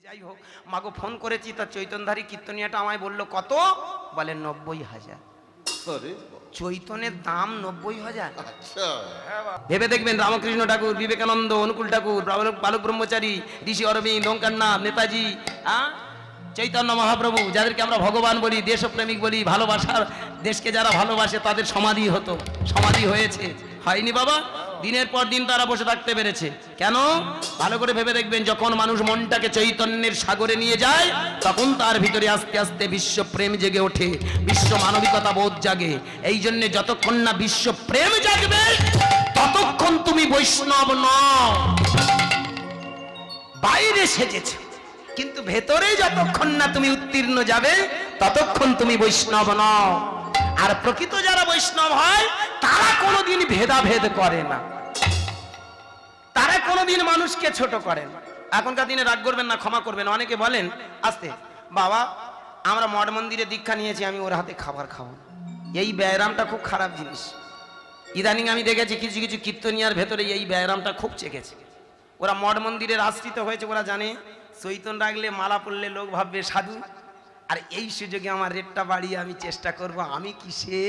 যাই হোক মাগো ফোন করেছি তা চৈতনধারী কীর্তনিয়াটা আমায় বলল কত, বলে 90,000। চৈতনের দাম 90,000। ভেবে দেখবেন রামকৃষ্ণ ঠাকুর, বিবেকানন্দ, অনুকূল ঠাকুর, বালক ব্রহ্মচারী, ঋষি অরবিন্দ, ওঙ্কারনাথ, নেতাজি, চৈতন্য মহাপ্রভু, যাদেরকে আমরা ভগবান বলি, দেশপ্রেমিক বলি, ভালোবাসার দেশকে যারা ভালোবাসে তাদের সমাধি হতো, সমাধি হয়েছে, হয়নি বাবা? দিনের পর দিন তারা বসে থাকতে পেরেছে কেন? ভালো করে ভেবে দেখবেন, যখন মানুষ মনটাকে চৈতন্যের সাগরে নিয়ে যায় তখন তার ভিতরে আস্তে আস্তে বিশ্ব প্রেম জেগে ওঠে, বিশ্ব মানবিকতা বোধ জাগে। এই জন্য যতক্ষণ না বিশ্ব প্রেম জাগবে ততক্ষণ তুমি বৈষ্ণব নও। বাইরে সেজেছে কিন্তু ভেতরে যতক্ষণ না তুমি উত্তীর্ণ যাবে ততক্ষণ তুমি বৈষ্ণব নও। আর প্রকৃত যারা বৈষ্ণব হয় তারা কোনোদিন ভেদাভেদ করে না, তারা কোনোদিন মানুষকে ছোট করে না। এখনকার দিনে রাগ করবেন না, ক্ষমা করবেন। অনেকে বলেন আস্তে, বাবা আমরা মঠ মন্দিরে দীক্ষা নিয়েছি, আমি ওর হাতে খাবার খাবো। এই ব্যায়ামটা খুব খারাপ জিনিস। ইদানিং আমি দেখেছি কিছু কিছু কীর্তনিয়ার ভেতরে এই ব্যায়ামটা খুব চেকেছে। ওরা মঠ মন্দিরের আশ্রিত হয়েছে, ওরা জানে চৈতন রাখলে মালা পড়লে লোক ভাববে সাধু। আর এই সুযোগে আমার রেটটা বাড়িয়ে আমি চেষ্টা করব আমি কিসে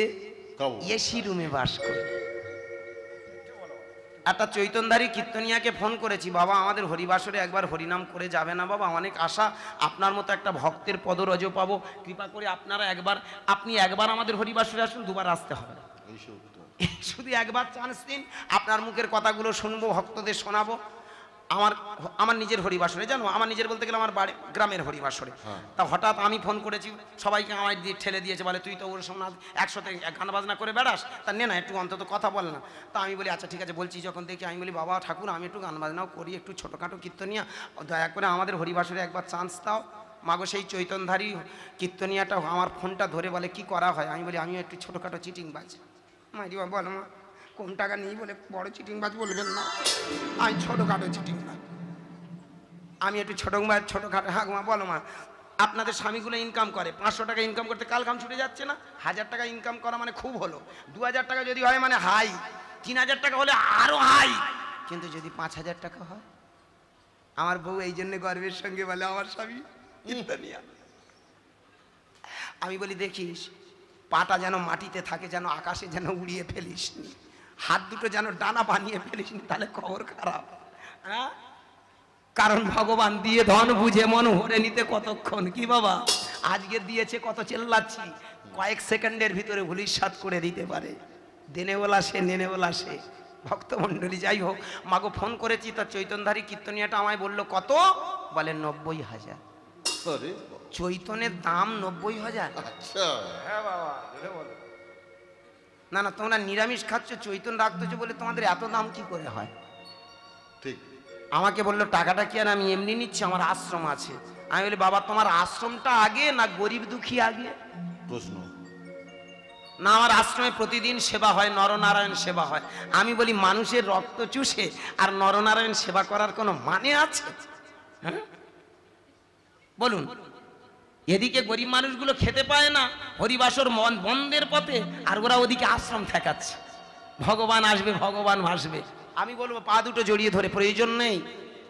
এসি রুমে বাস করি। একটা চৈতনধারী কীর্তনিয়াকে ফোন করেছি, বাবা আমাদের হরিবাসরে একবার হরিনাম করে যাবে না বাবা? অনেক আশা, আপনার মতো একটা ভক্তের পদরজ পাবো, কৃপা করে আপনারা আপনি একবার আমাদের হরিবাসরে আসুন, দুবার আসতে হবে না, শুধু একবার চান্স দিন, আপনার মুখের কথাগুলো শুনবো, ভক্তদের শোনাবো। আমার নিজের হরিবাসরে, জানো আমার নিজের বলতে গেলে আমার বাড়ি গ্রামের হরিবাসরে। তা হঠাৎ আমি ফোন করেছি, সবাইকে আমায় দিয়ে ঠেলে দিয়েছে, বলে তুই তো ওর সামনে একসাথে গান বাজনা করে বেড়াস, তা নে না একটু অন্তত কথা বল না। তা আমি বলি আচ্ছা ঠিক আছে বলছি। যখন দেখি আমি বলি বাবা ঠাকুর আমি একটু গান বাজনাও করি, একটু ছোটোখাটো কীর্তনিয়া, দয়া করে আমাদের হরিবাসরে একবার চান্স দাও। মাগো সেই চৈতনধারী কীর্তনিয়াটা আমার ফোনটা ধরে বলে কি করা হয়? আমি বলি আমিও একটু ছোটোখাটো চিটিং বাজ। মাইরি বাবা বলো মা কম টাকা নেই বলে বড় চিটিং বাজ বলবেন না, আমি ছোটোখাটো চিটিং বাজ, আমি একটু ছোটোখাটো। হ্যাঁ মা বলো মা, আপনাদের স্বামীগুলো ইনকাম করে 500 টাকা ইনকাম করতে কাল ঘাম ছুটে যাচ্ছে না? 1000 টাকা ইনকাম করা মানে খুব হলো, 2000 টাকা যদি হয় মানে হাই, 3000 টাকা হলে আরো হাই, কিন্তু যদি 5000 টাকা হয়? আমার বউ এই জন্য গর্বের সঙ্গে বলে আমার স্বামী কীর্তনিয়া। আমি বলি দেখিস পাটা যেন মাটিতে থাকে, যেন আকাশে যেন উড়িয়ে ফেলিস নি, হাত দুটো যেন ডানা বানিয়ে ফেলিস নি, তাহলে খবর খারাপ। হ্যাঁ, কারণ ভগবান দিয়ে ধন বুঝে মন ভরে নিতে কতক্ষণ, কি বাবা আজকে দিয়েছে কত চেল্লাচ্ছি, কয়েক সেকেন্ডের ভিতরে ভুলিস্বাদ করে দিতে পারে। দেনেওয়ালা সে নেনেওয়ালা সে। ভক্তমণ্ডলী যাই হোক মাগো ফোন করেছি তা চৈতনধারী কীর্তনিয়াটা আমায় বলল কত, বলে 90,000। চৈতনের দাম 90,000। না না তোমরা নিরামিষ খাচ্ছ, চৈতন রাখতেছো বলে তোমাদের এত দাম কি করে হয়? ঠিক। আমাকে বললো টাকাটা কি আর আমি এমনি নিচ্ছি, আমার আশ্রম আছে। আমি বলি বাবা তোমার আশ্রমটা আগে না গরিব দুঃখী আগে? প্রশ্ন না, আমার আশ্রমে প্রতিদিন সেবা হয়, নরনারায়ণ সেবা হয়। আমি বলি মানুষের রক্ত চুষে আর নরনারায়ণ সেবা করার কোনো মানে আছে? হ্যাঁ বলুন, এদিকে গরিব মানুষগুলো খেতে পায় না হরিবাসর বন্ধের পথে, আর ওরা ওদিকে আশ্রম ঠেকাচ্ছে। ভগবান আসবে ভগবান ভাসবে। আমি বলবো পা দুটো জড়িয়ে ধরে প্রয়োজন নেই।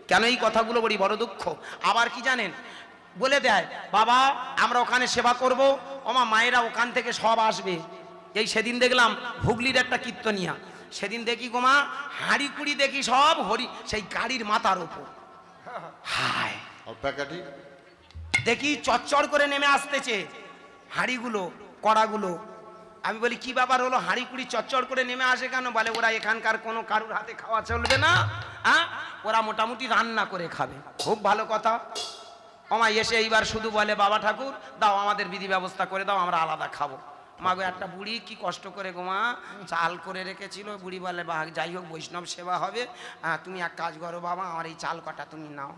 কেন এই কথাগুলো বলি, বড় দুঃখ। আবার কি জানেন, বলে দেয় বাবা আমরা ওখানে সেবা করব, ওমা মায়েরা ওখান থেকে সব আসবে। এই সেদিন দেখলাম হুগলির একটা কীর্তনিয়া, সেদিন দেখি গোমা হাঁড়ি কুড়ি দেখি সব হরি সেই গাড়ির মাথার ওপর, হায় দেখি চচ্চড় করে নেমে আসতেছে হাঁড়িগুলো কড়াগুলো। আমি বলি কি ব্যাপার হলো, হাঁড়ি কুড়ি চচ্চড় করে নেমে আসে কেন? বলে ওরা এখানকার কোনো কারুর হাতে খাওয়া চলবে না, হ্যাঁ ওরা মোটামুটি রান্না করে খাবে। খুব ভালো কথা। আমার এসে এইবার শুধু বলে বাবা ঠাকুর দাও আমাদের বিধি ব্যবস্থা করে দাও, আমরা আলাদা খাবো। মাগো একটা বুড়ি কি কষ্ট করে গোমা চাল করে রেখেছিল, বুড়ি বলে বা যাই হোক বৈষ্ণব সেবা হবে, তুমি এক কাজ করো বাবা আমার এই চাল কটা তুমি নাও।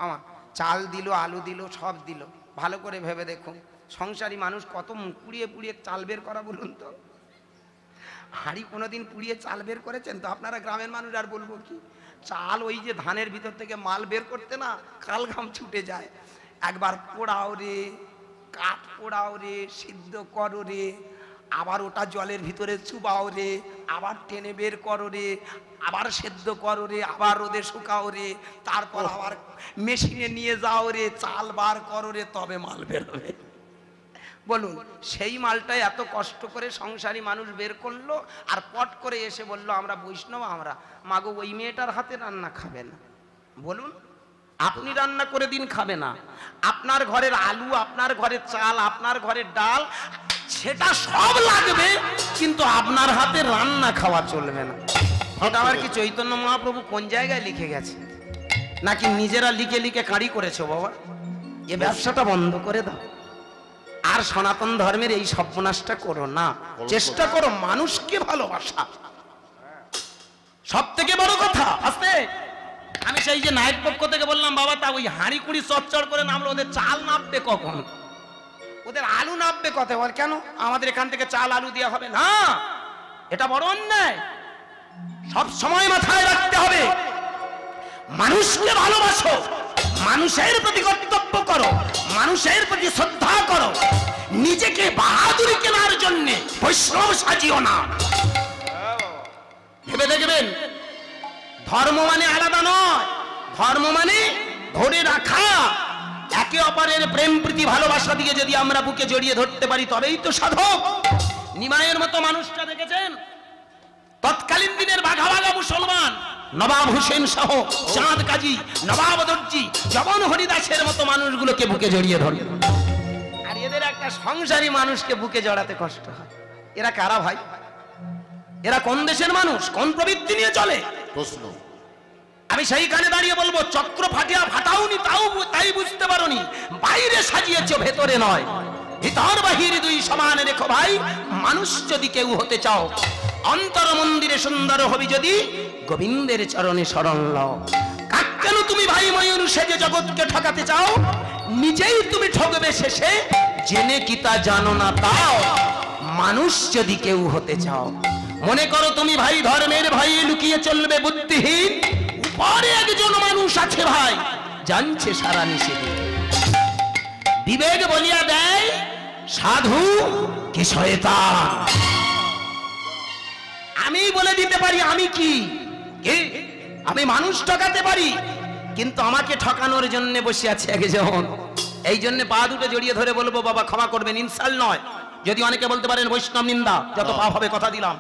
আমার চাল দিল, আলু দিল, সব দিল। ভালো করে ভেবে দেখুন সংসারী মানুষ কত মুখ পুড়িয়ে পুড়িয়ে চাল বের করা বলুন তো? হাঁড়ি কোনোদিন পুড়িয়ে চাল বের করেছেন তো আপনারা গ্রামের মানুষ? আর বলবো কি, চাল ওই যে ধানের ভিতর থেকে মাল বের করতে না কাল ঘাম ছুটে যায়। একবার পোড়াও রে, কাঠ পোড়াও রে, সিদ্ধ করো রে, আবার ওটা জলের ভিতরে চুবাও রে, আবার টেনে বের করো রে, আবার সেদ্ধ করো রে, আবার রোদে শুকাও রে, তারপর আবার মেশিনে নিয়ে যাও রে, চাল বার করো রে, তবে মাল বেরোবে। বলুন সেই মালটাই এত কষ্ট করে সংসারী মানুষ বের করলো, আর পট করে এসে বললো আমরা বৈষ্ণব, আমরা মাগো ওই মেয়েটার হাতে রান্না খাবে না। বলুন আপনি রান্না করে দিন, খাবে না। আপনার ঘরের আলু, আপনার ঘরের চাল, আপনার ঘরের ডাল, সেটা সব লাগবে, কিন্তু আপনার হাতে রান্না খাওয়া চলবে না। এটা আবার কি চৈতন্য মহাপ্রভু কোন জায়গায় লিখে গেছে, নাকি নিজেরা লিখে লিখে কাঁড়ি করেছো? বাবা এ ব্যবসাটা বন্ধ করে দাও, আর সনাতন ধর্মের এই সর্বনাশটা করো না। চেষ্টা করো মানুষকে ভালোবাসা, সব থেকে বড় কথা। আস্তে, আমি সেই যে নায়ের পক্ষ থেকে বললাম বাবা তা ওই হাঁড়ি কুড়ি চচ্চড় করে নামলো, ওদের চাল নামবে কখন, ওদের আলু নামবে কত? বল কেন আমাদের এখান থেকে চাল আলু দেওয়া হবে না? এটা বড় অন্যায়। সব সময় মাথায় রাখতে হবে মানুষকে ভালোবাসো, মানুষের প্রতি কর্তব্য করো, মানুষের প্রতি শ্রদ্ধা করো, নিজেকে বাহাদুরি কেনার জন্য বৈষ্ণব সাজিও না। ভেবে দেখবেন ধর্ম মানে আলাদা নয়, ধর্ম মানে ধরে রাখা। একে অপরের প্রেম প্রীতি ভালোবাসা দিয়ে যদি আমরা বুকে জড়িয়ে ধরতে পারি তবেই তো সাধক। নিমাইয়ের মতো মানুষটা দেখেছেন, তৎকালীন দিনের বাঘা বাঘা মুসলমান নবাব হোসেন সহ চাঁদ কাজী, নবাব দর্জি, জগন হরিদাসের মতো মানুষগুলোকে বুকে জড়িয়ে ধরে। আর এদের একটা সংসারী মানুষকে বুকে জড়াতে কষ্ট হয়। এরা কারা ভাই? এরা কোন দেশের মানুষ, কোন প্রবৃত্তি নিয়ে চলে? প্রশ্ন। আমি সেইখানে দাঁড়িয়ে বলবো চক্র ফাটিয়া ফাটাওনি, তাই বুঝতে পারোনি, বাইরে সাজিয়েছো ভেতরে নয়। ভিতর বাহির দুই সমান রেখো ভাই। মানুষ যদি কেউ হতে চাও, অন্তর মন্দিরে সুন্দর হবি যদি গোবিন্দের চরণে শরণ লও। কেন তুমি ভাই ময়ূর সেজে জগৎকে ঠকাতে চাও? নিজেই তুমি ঠকবে শেষে, জেনে কি তা জানো না তাও। মানুষ যদি কেউ হতে চাও, মনে করো তুমি ভাই ধর্মের ভাই লুকিয়ে চলবে বুদ্ধিহীন, উপরে একজন মানুষ আছে ভাই জানছে সারা নিষেধে। বিবেক বলিয়া দেয় সাধু কি শয়তান। আমি বলে দিতে পারি আমি কি, আমি মানুষ ঠকাতে পারি, কিন্তু আমাকে ঠকানোর জন্য বসে আছে একজন। এই জন্য পা দুটো জড়িয়ে ধরে বলবো বাবা ক্ষমা করবেন, ইনসাল নয়। যদি অনেকে বলতে পারেন বৈষ্ণব নিন্দা, যত পাপ হবে কথা দিলাম।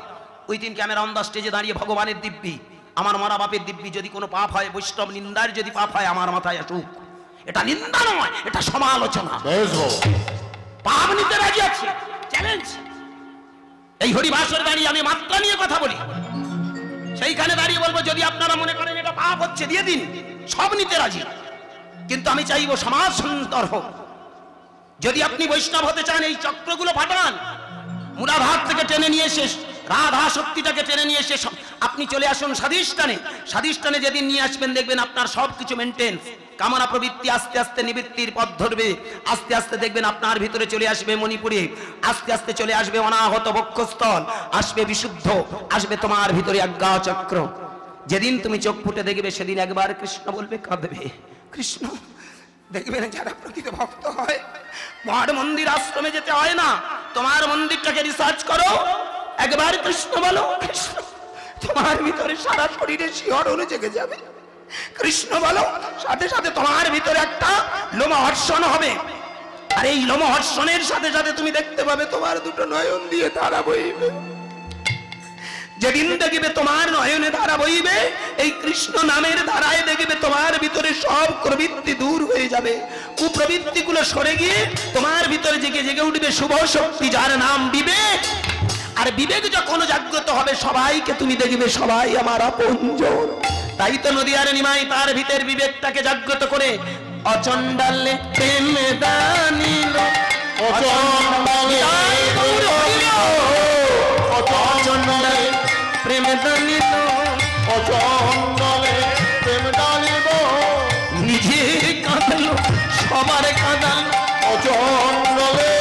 ওই দিন ক্যামেরা অন দা স্টেজে দাঁড়িয়ে ভগবানের দিব্যি, আমার মরা বাপের দিব্যি, যদি কোনো পাপ হয়, বৈষ্ণব নিন্দার যদি পাপ হয় আমার মাথায় আসুক। এটা নিন্দা নয়, এটা সমালোচনা। পাপ নিতে রাজি আছে, চ্যালেঞ্জ। এই হরিবাসর দাঁড়িয়ে আমি মাত্রা নিয়ে কথা বলি, সেইখানে দাঁড়িয়ে বলবো যদি আপনারা মনে করেন এটা পাপ হচ্ছে দিয়ে দিন, সব নিতে রাজি। কিন্তু আমি চাইবো সমাজ সুন্দর হোক। যদি আপনি বৈষ্ণব হতে চান এই চক্রগুলো ফাটান, মূলাধার থেকে টেনে নিয়ে এসে রাধা শক্তিটাকে টেনে নিয়ে এসে আপনি চলে আসুন স্বাধিষ্ঠানে। স্বাধিষ্ঠানে যেদিন নিয়ে আসবেন দেখবেন আপনার সবকিছু মেনটেন্স, কামনা প্রবৃত্তি আস্তে আস্তে নিবৃত্তির পথ ধরবে। আস্তে আস্তে দেখবেন আপনার ভিতরে চলে আসবে মণিপুরে, আস্তে আস্তে চলে আসবে অনাহত বক্ষস্থল, আসবে বিশুদ্ধ, আসবে তোমার ভিতরে আজ্ঞা চক্র। যেদিন তুমি চোখ ফুটে দেখবে সেদিন একবার কৃষ্ণ বলবে, কাঁদবে কৃষ্ণ। দেখবেন যারা প্রকৃত ভক্ত হয়, মহার মন্দির আশ্রমে যেতে হয় না, তোমার মন্দিরটাকে রিসার্চ করো, একবার কৃষ্ণ বলো, কৃষ্ণ, তোমার ভিতরে সারা শরীরে শিহরণ জেগে যাবে। কৃষ্ণ বলো, সাথে সাথে তোমার ভিতরে একটা লোমহর্ষণ হবে। আর এই লোমহর্ষণের সাথে সাথে তুমি দেখতে পাবে তোমার দুটো নয়ন দিয়ে ধারা বইবে। যেদিন দেখবে তোমার নয়নে ধারা বইবে, এই কৃষ্ণ নামের ধারায় দেখবে তোমার ভিতরে সব প্রবৃত্তি দূর হয়ে যাবে, কুপ্রবৃত্তিগুলো সরে গিয়ে তোমার ভিতরে জেগে জেগে উঠবে শুভ শক্তি, যার নাম বিবেক। আর বিবেক যখন জাগ্রত হবে সবাইকে তুমি দেখবে সবাই আমার আপনজন। তাই তো নদিয়ার নিমাই তার ভিতর বিবেকটাকে জাগ্রত করে অচণ্ডালে প্রেম দানিল, অচণ্ডালে প্রেম দানিল, অচণ্ডালে প্রেম দানিল, নিজে কাঁদল সবার কাঁদাল, অচণ্ডালে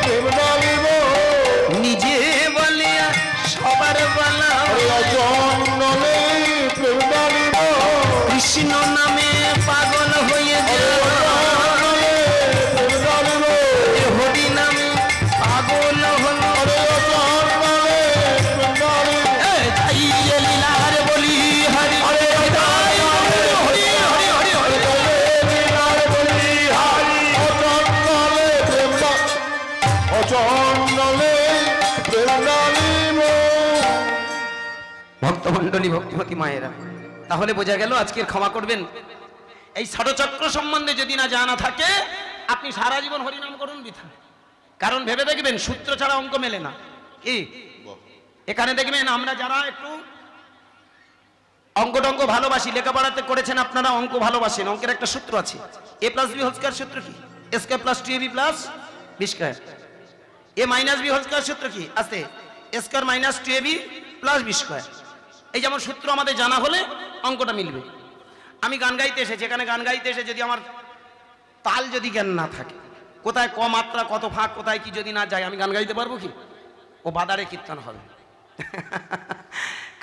প্রেম দানিল, নিজে বলিয়া সবার বলা, অচণ্ডালে প্রেম দানিল, কৃষ্ণ নামে পাগল হয়ে গেল, হরি নামে পাগল হল, ভক্তমণ্ডলী, ভক্তিমতী মায়েরা, তাহলে বোঝা গেল আজকের ক্ষমা করবেন, এই ষড়চক্র সম্বন্ধে যদি না জানা থাকে আপনি সারা জীবন হরিনাম করুন বৃথা। কারণ ভেবে দেখবেন সূত্র ছাড়া অঙ্ক মেলে না। কি এখানে দেখবেন আমরা যারা একটু অঙ্ক টঙ্ক ভালোবাসি, লেখাপড়াতে করেছেন আপনারা, অঙ্ক ভালোবাসেন, অঙ্কের একটা সূত্র আছে, a + b হোল স্কয়ার সূত্র কি? a square + 2ab + b square. a - b whole square সূত্র কি আছে? a square - 2ab + b square. এই যেমন সূত্র আমাদের জানা হলে অঙ্কটা মিলবে। আমি গান গাইতে এসেছি, এখানে গান গাইতে এসে যদি আমার তাল যদি জ্ঞান না থাকে, কোথায় ক মাত্রা কত ফাঁক কোথায় কি যদি না যায়, আমি গান গাইতে পারবো কি? ও বাদারে কীর্তন হবে।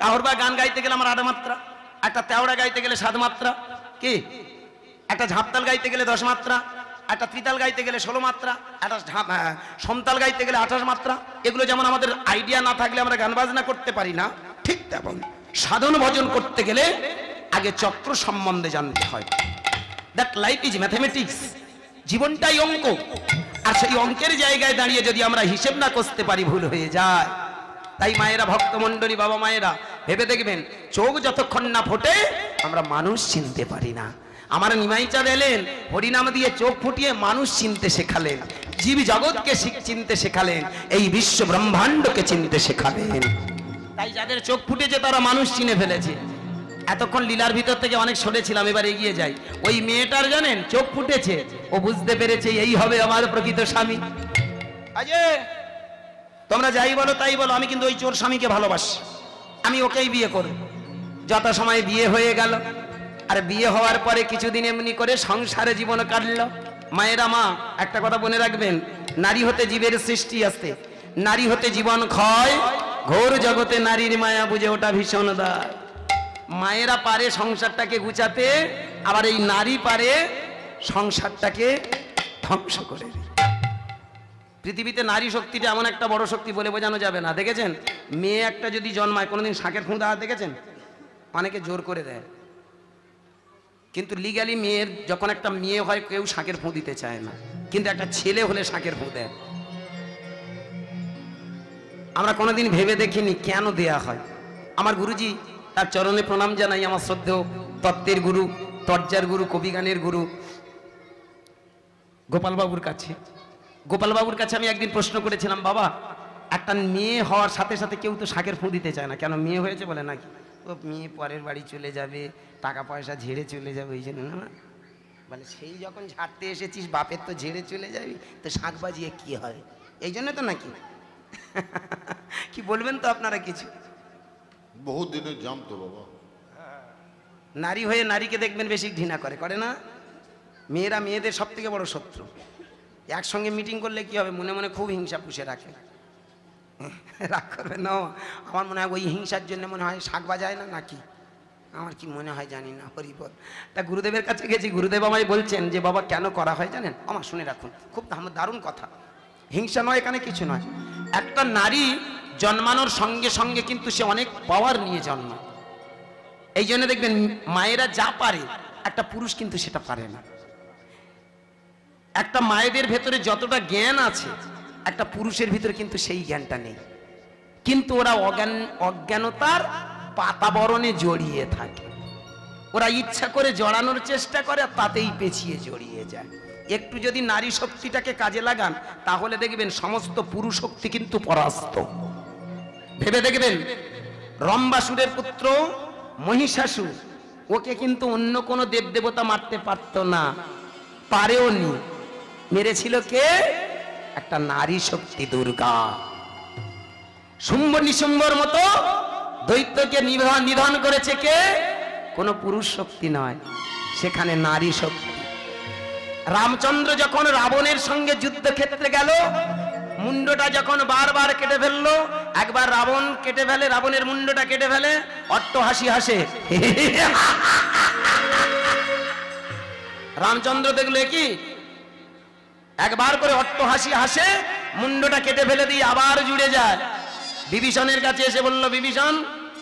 কাহর বা গান গাইতে গেলে আমার 8 মাত্রা, একটা তেওড়া গাইতে গেলে 7 মাত্রা, কি একটা ঝাঁপতাল গাইতে গেলে 10 মাত্রা, একটা ত্রিতাল গাইতে গেলে 16 মাত্রা, একটা সমতাল গাইতে গেলে 28 মাত্রা। এগুলো যেমন আমাদের আইডিয়া না থাকলে আমরা গান বাজনা করতে পারি না, ঠিক তেমন সাধন ভজন করতে গেলে আগে চক্র সম্বন্ধে জানতে হয়। দ্যাট লাইফ ইজ ম্যাথমেটিক্স, জীবনটাই অঙ্ক। আর সেই অঙ্কের জায়গায় দাঁড়িয়ে যদি আমরা হিসেব না করতে পারি ভুল হয়ে যায়। তাই মায়েরা, ভক্তমণ্ডলী, বাবা মায়েরা ভেবে দেখবেন চোখ যতক্ষণ না ফোটে আমরা মানুষ চিনতে পারি না। আমার নিমাইচাঁদ এলেন, হরিনাম দিয়ে চোখ ফুটিয়ে মানুষ চিনতে শেখালেন, জীব জগৎকে চিনতে শেখালেন, এই বিশ্ব ব্রহ্মাণ্ডকে চিনতে শেখালেন। তাই যাদের চোখ ফুটেছে তারা মানুষ চিনে ফেলেছে। এতক্ষণ লীলার ভিতর থেকে অনেক সরেছিলাম, এবার এগিয়ে যাই। ওই মেয়েটার জানেন চোখ ফুটেছে, ও বুঝতে পেরেছে এই হবে আমার প্রকৃত স্বামী। আজে তোমরা যাই বলো তাই বলো, আমি কিন্তু ওই চোর স্বামীকে ভালোবাসি, আমি ওকেই বিয়ে করব। যত সময় বিয়ে হয়ে গেল, আর বিয়ে হওয়ার পরে কিছুদিন এমনি করে সংসারে জীবন কাটল। মায়েরা, মা একটা কথা মনে রাখবেন, নারী হতে জীবের সৃষ্টি আসতে, নারী হতে জীবন ক্ষয়, ঘোর জগতে নারীর মায়া বুঝে ওটা ভীষণ দায়। মায়েরা পারে সংসারটাকে গুছাতে, আবার এই নারী পারে সংসারটাকে ধ্বংস করে। পৃথিবীতে নারী শক্তিটা এমন একটা বড় শক্তি বলে বোঝানো যাবে না। দেখেছেন মেয়ে একটা যদি জন্মায়, কোনোদিন শাঁখের ফুঁ দেওয়া দেখেছেন? অনেকে জোর করে দেয়, কিন্তু লিগ্যালি মেয়ের যখন একটা মেয়ে হয় কেউ শাঁখের ফুঁ দিতে চায় না, কিন্তু একটা ছেলে হলে শাঁখের ফুঁ দেয়। আমরা কোনোদিন ভেবে দেখিনি কেন দেয়া হয়। আমার গুরুজি, তার চরণে প্রণাম জানাই, আমার শ্রদ্ধেয় তত্ত্বের গুরু, তর্জার গুরু, কবিগানের গুরু গোপালবাবুর কাছে। গোপালবাবুর কাছে আমি একদিন প্রশ্ন করেছিলাম, বাবা একটা মেয়ে হওয়ার সাথে সাথে কেউ তো শাঁখের ফুঁ দিতে চায় না, কেন? মেয়ে হয়েছে বলে নাকি? ও মেয়ে পরের বাড়ি চলে যাবে, টাকা পয়সা ঝেড়ে চলে যাবে, ওই জন্য না। বলে সেই যখন ঝাড়তে এসেছিস বাপের তো ঝেড়ে চলে যাবি, তো শাঁখ বাজিয়ে কি হয়, এই জন্য তো নাকি? কি বলবেন তো আপনারা কিছু? বহুত দিনের জাম তো বাবা। নারী হয়ে নারীকে দেখবেন বেশি ঘৃণা করে, করে না? মেয়েরা মেয়েদের সব থেকে বড় শত্রু। একসঙ্গে মিটিং করলে কি হবে, মনে মনে খুব হিংসা পুষে রাখে। রাগ করবে না, আমার মনে হয় ওই হিংসার জন্য মনে হয় শাক বাজায় না নাকি, আমার কি মনে হয় জানি না। হরিবল। তা গুরুদেবের কাছে গেছি, গুরুদেব আমায় বলছেন যে বাবা কেন করা হয় জানেন? আমার শুনে রাখুন, খুব দারুণ কথা। হিংসা নয়, এখানে কিছু নয়। একটা নারী জন্মানোর সঙ্গে সঙ্গে কিন্তু সে অনেক পাওয়ার নিয়ে জন্মায়। এই জন্য দেখবেন মায়েরা যা পারে একটা পুরুষ কিন্তু সেটা পারে না। একটা মায়েদের ভেতরে যতটা জ্ঞান আছে একটা পুরুষের ভিতরে কিন্তু সেই জ্ঞানটা নেই, কিন্তু ওরা অজ্ঞানতার পাতাবরণে জড়িয়ে থাকে। ওরা ইচ্ছা করে জড়ানোর চেষ্টা করে, তাতেই পেছিয়ে জড়িয়ে যায়। একটু যদি নারী শক্তিটাকে কাজে লাগান তাহলে দেখবেন সমস্ত পুরুষ শক্তি কিন্তু পরাস্ত। ভেবে দেখবেন রম্বাসুরের পুত্র মহিষাসুর, ওকে কিন্তু অন্য কোনো দেবদেবতা মারতে পারত না, পারেও নি। মেরেছিল কে? একটা নারী শক্তি, দুর্গা। শুম্ভ নিশুম্ভর মতো দৈত্যকে নিধন করেছে কে? কোনো পুরুষ শক্তি নয়, সেখানে নারী শক্তি। রামচন্দ্র যখন রাবণের সঙ্গে যুদ্ধক্ষেত্রে গেল, মুন্ডটা যখন বারবার কেটে ফেললো, একবার রাবণ কেটে ফেলে, রাবণের মুন্ডটা কেটে ফেলে, অট্ট হাসি হাসে। রামচন্দ্র দেখলো কি, একবার করে অট্ট হাসি হাসে, মুন্ডটা কেটে ফেলে দিয়ে আবার জুড়ে যায়। বিভীষণের কাছে এসে বলল, বিভীষণ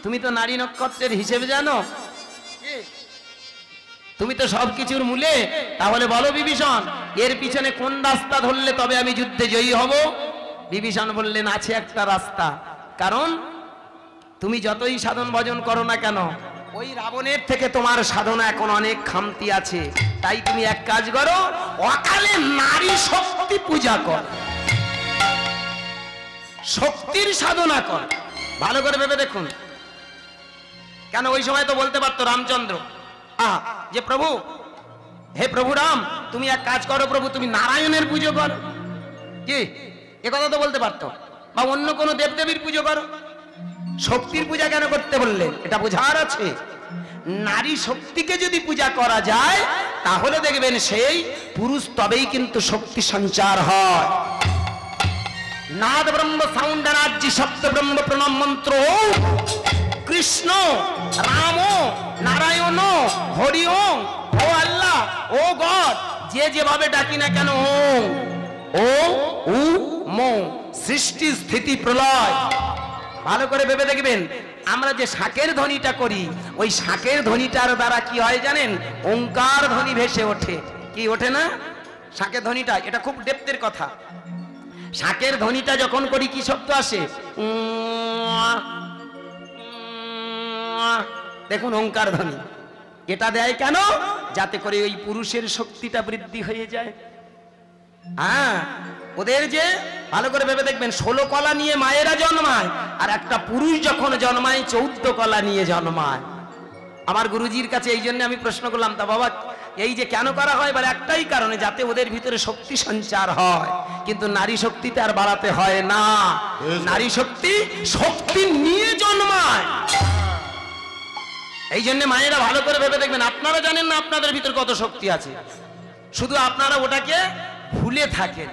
তুমি তো নারী নক্ষত্রের হিসেবে জানো, তুমি তো সবকিছুর মূলে, তাহলে বলো বিভীষণ এর পিছনে কোন রাস্তা ধরলে তবে আমি যুদ্ধে জয়ী হব? বিভীষণ বললেন, আছে একটা রাস্তা, কারণ তুমি যতই সাধন ভজন করো না কেন, ওই রাবণের থেকে তোমার সাধনা এখন অনেক খামতি আছে। তাই তুমি এক কাজ করো, অকালে নারী শক্তি পূজা কর, শক্তির সাধনা কর। ভালো করে ভেবে দেখুন, কেন ওই সময় তো বলতে পারতো রামচন্দ্র যে প্রভু, হে প্রভু রাম, তুমি এক কাজ করো প্রভু, তুমি নারায়ণের পুজো করো, কি এ কথা তো বলতে পারতো, বা অন্য কোনো দেবদেবীর পুজো করো। শক্তির পূজা কেন করতে বললেন? এটা বোঝার আছে। নারী শক্তিকে যদি পূজা করা যায় তাহলে দেখবেন সেই পুরুষ তবেই কিন্তু শক্তি সঞ্চার হয়। নাদ ব্রহ্ম সাউন্ড রাজ্যি শব্দ ব্রহ্ম প্রণাম মন্ত্র কৃষ্ণ রাম নারায়ণ হরি ওম, ও আল্লাহ, ও গড, যে যেভাবে ডাকি না কেন, ও উ মো, সৃষ্টি স্থিতি প্রলয়। ভালো করে ভেবে দেখবেন, আমরা যে শাকের ধ্বনিটা করি, ওই শাকের ধ্বনিটার দ্বারা কি হয় জানেন? ওঙ্কার ধ্বনি ভেসে ওঠে। কি ওঠে না? শাকের ধ্বনিটা, এটা খুব ডেপথের কথা। শাকের ধ্বনিটা যখন করি কি শব্দ আসে? দেখুন ওঙ্কার ধ্বনি। এটা দেয় কেন? যাতে করে ওই পুরুষের শক্তিটা বৃদ্ধি হয়ে যায়। হ্যাঁ, ওদের যে ভালো করে ভেবে দেখবেন, 16 কলা নিয়ে মায়েরা জন্মায়, আর একটা পুরুষ যখন জন্মায় 14 কলা নিয়ে জন্মায়। আমার গুরুজির কাছে এই জন্য আমি প্রশ্ন করলাম, তা বাবা এই যে কেন করা হয়? বলে একটাই কারণে, যাতে ওদের ভিতরে শক্তি সঞ্চার হয়। কিন্তু নারী শক্তিতে আর বাড়াতে হয় না, নারী শক্তি শক্তি নিয়ে জন্মায়। এই জন্য মায়েরা ভালো করে ভেবে দেখবেন, আপনারা জানেন না আপনাদের ভিতর কত শক্তি আছে, শুধু আপনারা ওটাকে ভুলে থাকেন।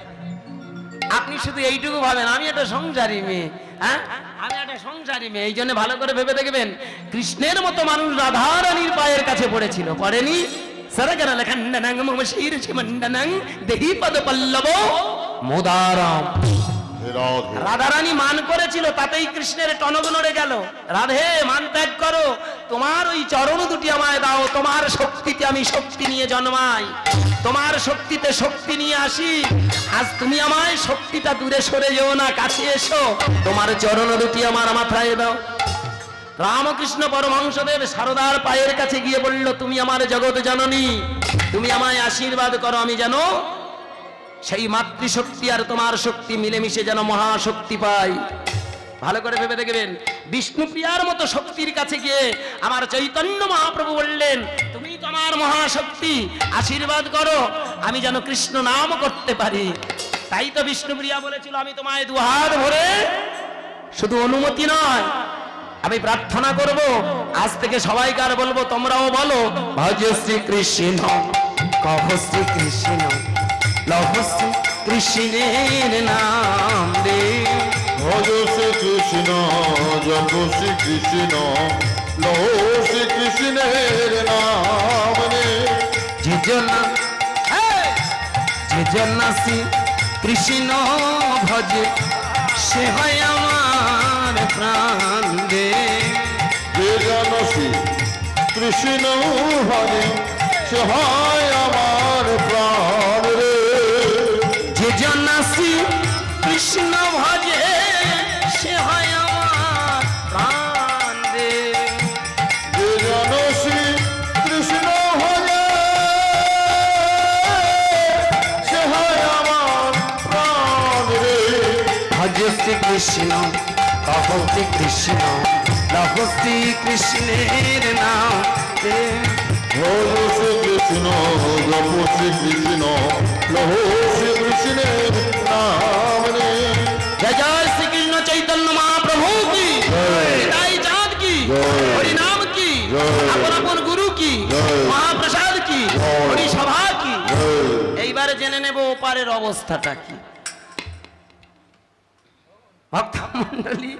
আপনি শুধু এইটুকু ভাবেন, আমি একটা সংসারী মেয়ে, হ্যাঁ আমি একটা সংসারী মেয়ে। এই জন্য ভালো করে ভেবে দেখবেন, কৃষ্ণের মতো মানুষ রাধারানীর পায়ের কাছে পড়েছিল, পড়েনি? সরগরল খণ্ডনং মম শীর্ষমণ্ডনং দেহি পদ পল্লব মোদারাম। রাধারানী মান করেছিল, তাতেই কৃষ্ণের টনক নড়ে গেল। রাধে, মান ত্যাগ করো, তোমার ওই চরণ দুটি আমায় দাও, তোমার শক্তিতে আমি শক্তি নিয়ে জন্মাই, তোমার শক্তিতে শক্তি নিয়ে আসি। আজ তুমি আমায় শক্তিটা দূরে সরে যেও না, কাছে এসো, তোমার চরণ দুটি আমার মাথায় দাও। রামকৃষ্ণ পরমহংসদেব সারদার পায়ের কাছে গিয়ে বলল, তুমি আমার জগৎ জননী, তুমি আমায় আশীর্বাদ করো, আমি যেন সেই মাতৃশক্তি আর তোমার শক্তি মিলেমিশে যেন মহাশক্তি পাই। ভালো করে ভেবে দেখবেন, বিষ্ণুপ্রিয়ার মতো শক্তির কাছে গিয়ে আমার চৈতন্য মহাপ্রভু বললেন, তুমি তো আমার মহাশক্তি, আশীর্বাদ করো আমি যেন কৃষ্ণ নাম করতে পারি। তাই তো বিষ্ণুপ্রিয়া বলেছিল, আমি তোমায় দুহাত ভরে শুধু অনুমতি নয়, আমি প্রার্থনা করব। আজ থেকে সবাইকার বলবো, তোমরাও বলো, ভজ শ্রী কৃষ্ণ, কহ শ্রী কৃষ্ণ, লহ শ্রী কৃষ্ণের নাম রে। ভজ শ্রী কৃষ্ণ, জপ শ্রী কৃষ্ণ, লহ শ্রী কৃষ্ণের নাম রে। যে জন শ্রী কৃষ্ণ ভজে, সে হয় আমার প্রাণ রে। যে জন শ্রী কৃষ্ণ ভজে, সে হয় আমার প্রাণ রে। যে জন শ্রী কৃষ্ণ ভজে, সে হয় আমার প্রাণ রে। যে জন শ্রী কৃষ্ণ ভজে, সে হয় আমার প্রাণ রে। ভজ শ্রী কৃষ্ণ, কহ শ্রী কৃষ্ণ, লহ শ্রী কৃষ্ণের নাম রে। ভজ শ্রী কৃষ্ণ, জপ শ্রী কৃষ্ণ, লহ শ্রী কৃষ্ণের নাম রে। জয় জয় শ্রীকৃষ্ণ চৈতন্য মহাপ্রভু কি, তাই চাঁদ কি, হরি নাম কি, আপন আপন গুরু কি, মহাপ্রসাদ কি, হরি সভা কি। এইবারে জেনে নেব ওপারের অবস্থাটা কি। ভক্তমণ্ডলী,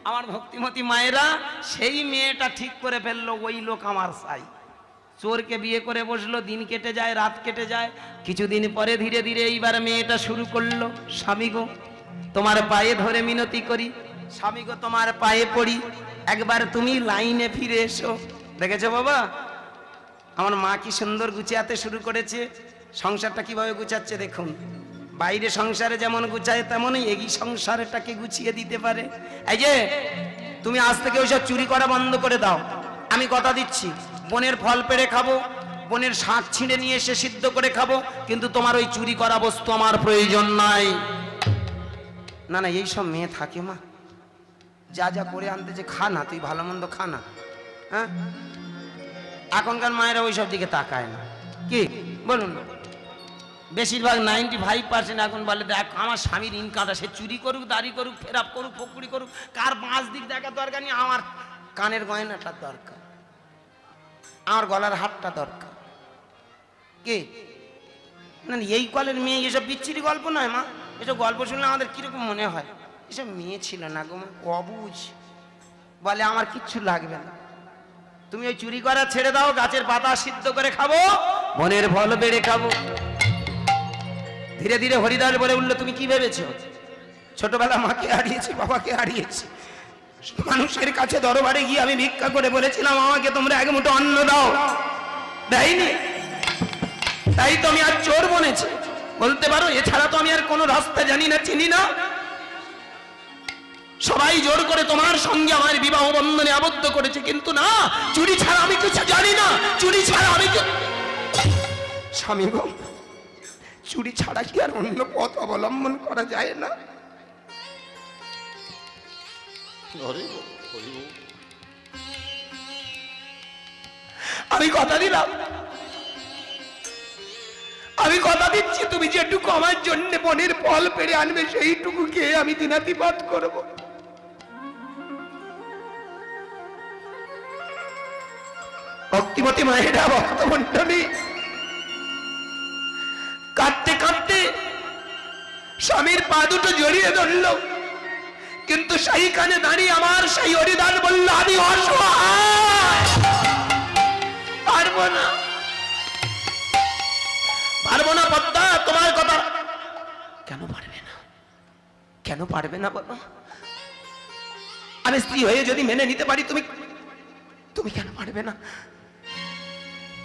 আমার ভক্তিমতী মায়েরা, সেই মেয়েটা ঠিক করে ফেললো, ওই লোক আমার চাই। চোরকে বিয়ে করে বসলো, দিন কেটে যায়, রাত কেটে যায়, কিছুদিন পরে ধীরে ধীরে এইবার মেয়েটা শুরু করলো, স্বামী গো তোমার পায়ে ধরে মিনতি করি, স্বামী গো তোমার পায়ে পড়ি, একবার তুমি লাইনে ফিরে এসো। দেখেছো বাবা, আমার মা কি সুন্দর গুছিয়াতে শুরু করেছে, সংসারটা কিভাবে গুছাচ্ছে দেখুন। বাইরে সংসারে যেমন গুছায়, তেমনই এই সংসারটাকে গুছিয়ে দিতে পারে। এই যে তুমি আজ থেকে ওইসব চুরি করা বন্ধ করে দাও। আমি কথা দিচ্ছি, বনের ফল পেড়ে খাবো, বনের শাক ছিঁড়ে নিয়ে এসে সিদ্ধ করে খাবো, কিন্তু তোমার ওই চুরি করা বস্তু আমার প্রয়োজন নাই। না না, এইসব মেয়ে থাকে মা, যা যা করে আনতে যে খা না, তুই ভালো মন্দ খা না। হ্যাঁ, এখনকার মায়েরা ওইসব দিকে তাকায় না, কি বলুন? বেশিরভাগ 95% এখন বলে দেখ আমার স্বামীর ইনকামটা, সে চুরি করুক, দাড়ি করুক, ফেরাপ করুক, ফকুরি করুক, কার 5 দিক দেখার দরকার নেই, আমার কানের গয়নাটা দরকার, আমার গলার হাতটা দরকার। কি না, এই কলের মেয়ে এসব বিচ্ছিরি গল্প নয় মা, এসব গল্প শুনলে আমাদের কিরকম মনে হয়, এসব মেয়ে ছিল না গো মা, অবুঝ, বলে আমার কিচ্ছু লাগবে না। তুমি ওই চুরি করা ছেড়ে দাও, গাছের পাতা সিদ্ধ করে খাবো, বনের ফল বেড়ে খাবো। ধীরে ধীরে হরিদাস বলে উঠলো, তুমি কি ভেবেছো? ছোটবেলা মাকে হারিয়েছি, বাবাকে হারিয়েছি, মানুষের কাছে দরবারে গিয়ে আমি ভিক্ষা করে বলেছিলাম আমাকে তোমরা এক মুঠো অন্ন দাও, দেয়নি, তাই তো আমি আর চোর বনেছি বলতে পারো। এছাড়া তো আমি আর কোনো রাস্তা জানি না, চিনি না। সবাই জোর করে তোমার সঙ্গে আমার বিবাহ বন্ধনে আবদ্ধ করেছে, কিন্তু না, চুরি ছাড়া আমি কিছু জানি না, চুরি ছাড়া আমি স্বামী গো, চুরি ছাড়া কি আর অন্য পথ অবলম্বন করা যায় না? আমি কথা দিলাম, আমি কথা দিচ্ছি, তুমি যেটুকু আমার জন্য বনের ফল পেড়ে আনবে সেইটুকু খেয়ে আমি দিনাতিপাত করব। ভক্তিমতী মায়েরা, ভক্তমণ্ডলী, কাঁদতে কাঁদতে স্বামীর পা দুটো জড়িয়ে ধরল, কিন্তু সেইখানে দাঁড়িয়ে আমার সেই হরিদাস বলল, আমি অসহায়, পারবো না, পারবো না পদ্মা, তোমার কথা। কেন পারবে না? কেন পারবে না বাবা? আমি স্ত্রী হয়ে যদি মেনে নিতে পারি, তুমি তুমি কেন পারবে না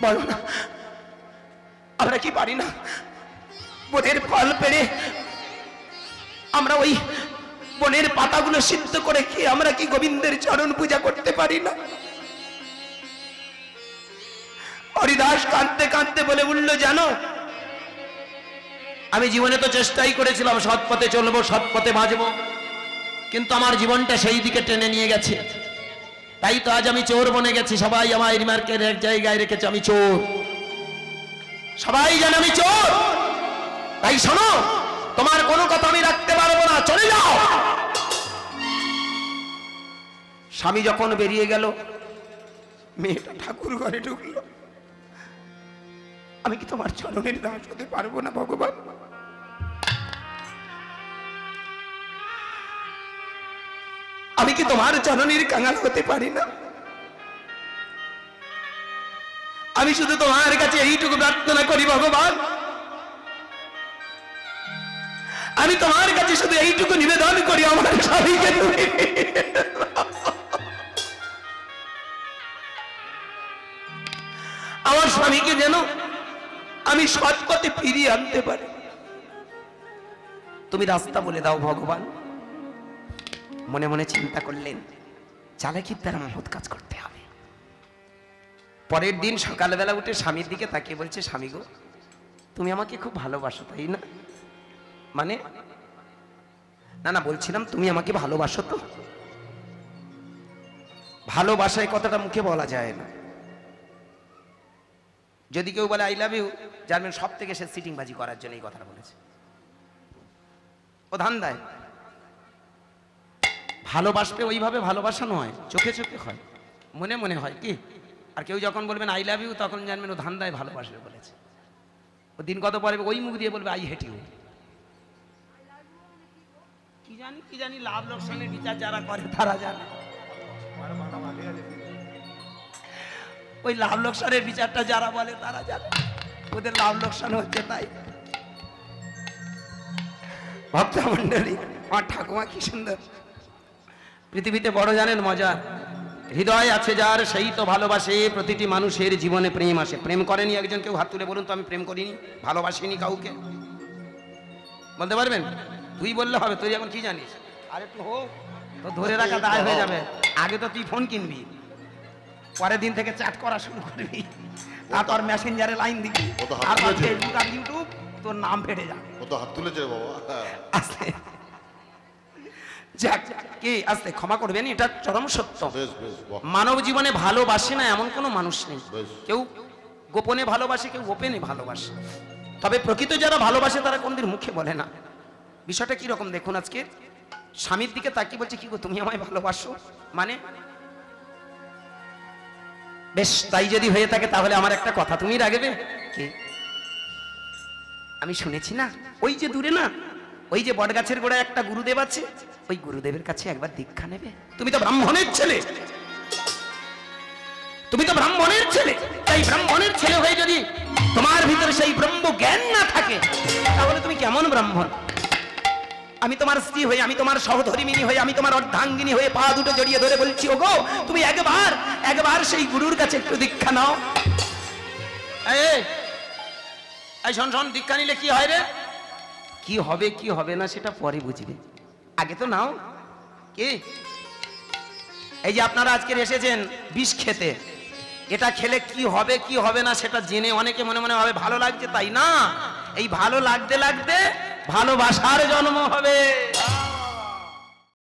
বলো না? আমরা কি পারি না? বনের ফল পেড়ে আমরা ওই বনের পাতাগুলো সিদ্ধ করে খেয়ে আমরা কি গোবিন্দের চরণ পূজা করতে পারি না? হরিদাস কাঁদতে কাঁদতে বলে উঠল, জানো আমি জীবনে তো চেষ্টাই করেছিলাম সৎ পথে চলবো, সৎ পথে বাঁচবো, কিন্তু আমার জীবনটা সেই দিকে টেনে নিয়ে গেছে, তাই তো আজ আমি চোর বনে গেছি। সবাই আমার রিমার্কের এক জায়গায় রেখেছে আমি চোর, সবাই জানে আমি চোর। তাই শোনো, তোমার কোনো কথা আমি রাখতে পারবো না, চলে যাও। স্বামী যখন বেরিয়ে গেল, মেয়েটা ঠাকুর ঘরে ঢুকলো। আমি কি তোমার চরণের দাস হতে পারবো না ভগবান? আমি কি তোমার চরণের কাঙাল হতে পারি না? আমি শুধু তোমার কাছে এইটুকু প্রার্থনা করি ভগবান, আমি তোমার কাছে শুধু এইটুকু নিবেদন করি, আমার স্বামীকে আমার স্বামীকে যেন আমি সৎ পথে ফিরিয়ে আনতে পারি। তুমি রাস্তা বলে দাও ভগবান। মনে মনে চিন্তা করলেন, চালাকির দ্বারা মহৎ কাজ করতে হবে। পরের দিন সকালবেলা উঠে স্বামীর দিকে তাকিয়ে বলছে, স্বামী গো, তুমি আমাকে খুব ভালোবাসো তাই না? মানে না না, বলছিলাম তুমি আমাকে ভালোবাসো তো? ভালোবাসায় কথাটা মুখে বলা যায় না। যদি কেউ বলে আই লাভ ইউ, জানবেন সব থেকে সে সিটিংবাজি করার জন্য এই কথাটা বলেছে, ও ধান্দায়। ভালোবাসবে ওইভাবে ভালোবাসা নয়, চোখে চোখে হয়, মনে মনে হয় কি। আর কেউ যখন বলবেন আই লাভ ইউ, তখন জানবেন ও ধান্দায় ভালোবাসবে বলেছে। ও দিন কত পরে ওই মুখ দিয়ে বলবে আই হেট ইউ। কি জানি লাভ লোকসানের বিচার যারা করে তারা জানে। ওই লাভ লোকসানের বিচারটা যারা বলে তারা জানে ওদের লাভ লোকসান হচ্ছে। তাই ভক্ত মন্ডলী, আমার ঠাকুমা কি সুন্দর। পৃথিবীতে বড় জানেন মজা, হৃদয় আছে যার সেই তো ভালোবাসে। প্রতিটি মানুষের জীবনে প্রেম আসে। প্রেম করেনি একজন? কেউ হাত তুলে বলুন তো, আমি প্রেম করিনি, ভালোবাসিনি কাউকে। বলতে পারবেন? তুই বললে হবে, তুই এখন কি জানিস? আর একটু হোক, তো ধরে রাখা দায় হয়ে যাবে। আগে তো তুই ফোন কিনবি, পরের দিন থেকে চ্যাট করা শুরু করবি, তারপর মেসেঞ্জারে লাইন দিবি, ও তো হাত তারপর তুলেছে। ফেসবুক আর ইউটিউব, তোর নাম ফেটে যাবে। ও তো হাত তুলেছে রে বাবা। হ্যাঁ। আস্তে যাক, কি আস্তে ক্ষমা করবেন, এটা চরম সত্য। বেশ বেশ বাহ। মানব জীবনে ভালোবাসে না এমন কোনো মানুষ নেই। বেশ। কেউ গোপনে ভালোবাসে, কেউ ওপেনে ভালোবাসে, তবে প্রকৃত যারা ভালোবাসে তারা কোনদিন মুখে বলে না। বিষয়টা কি রকম দেখুন, আজকে স্বামীর দিকে তাকিয়ে বলছে কি গো তুমি আমায় ভালোবাসো, মানে বেশ তাই যদি হয়ে থাকে তাহলে আমার একটা কথা তুমি রাখবে কি? আমি শুনেছি না ওই যে দূরে না, ওই যে বটগাছের গোড়ায় একটা গুরুদেব আছে, ওই গুরুদেবের কাছে একবার দীক্ষা নেবে। তুমি তো ব্রাহ্মণের ছেলে, তুমি তো ব্রাহ্মণের ছেলে, তাই ব্রাহ্মণের ছেলে হয়ে যদি তোমার ভিতরে সেই ব্রহ্ম জ্ঞান না থাকে তাহলে তুমি কেমন ব্রাহ্মণ? আমি তোমার স্ত্রী হয়ে, আমি তোমার সহধর্মিণী হয়ে, আমি তোমার অর্ধাঙ্গিনী হয়ে পা দুটো জড়িয়ে ধরে বলছি ওগো তুমি একবার সেই গুরুর কাছে একটু দীক্ষা নাও। এই শোন শোন, দীক্ষা নিলে কি হয় রে? কি হবে কি হবে না সেটা পরে বুঝবে, আগে তো নাও। কি এই যে আপনারা আজকের এসেছেন বিষ খেতে, এটা খেলে কি হবে কি হবে না সেটা জেনে অনেকে মনে মনে হবে ভালো লাগছে, তাই না। এই ভালো লাগতে লাগতে ভালোবাসার জন্ম হবে।